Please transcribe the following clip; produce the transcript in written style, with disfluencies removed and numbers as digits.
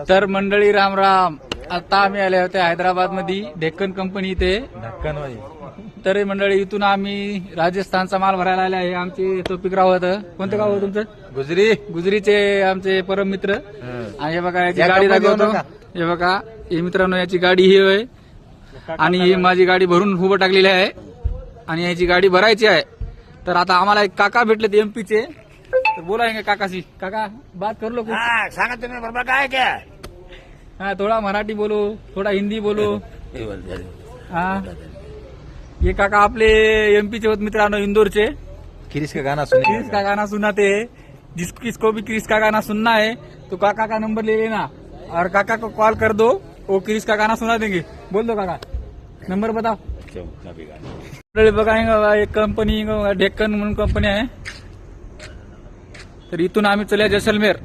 तर मंडळी राम राम. आता आम्ही आले होते हैदराबाद मध्ये डेक्कन कंपनी इथे. तर मंडळी इथून आम्ही राजस्थानचा माल भरायला आले आहे. आमचे टोपिकराव होतं. कोणतं गाव होतं तुमचं? गुजरीचे आमचे परम मित्र. आणि हे बघा याची गाडी दाखवतो. हे बघा हे मित्रांनो याची गाडी ही आहे आणि ही माझी गाडी भरून उभं टाकलेली आहे आणि याची गाडी भरायची आहे. तर आता आम्हाला एक काका भेटले एमपीचे. तर बोलायंगे काकाशी. काका बात कर लो कुछ. सांगा तुम्ही बरोबर काय क्या हाँ थोड़ा मराठी बोलो, थोड़ा हिंदी बोलो. हाँ ये काका आपले एमपीचे होत मित्रांनो इंदौरचे. क्रिस का गाना क्रिस का गाना सुनाते हैं. किसको भी क्रिस का गाना सुनना है तो काका का नंबर ले लेना और काका को कॉल कर दो. वो क्रिस का गाना सुना देंगे. बोल दो काका नंबर बताओ. बघा एक कंपनी डेक्कन म्हणून कंपनी आहे. तर इथून आम्ही चल्या जैसलमेर.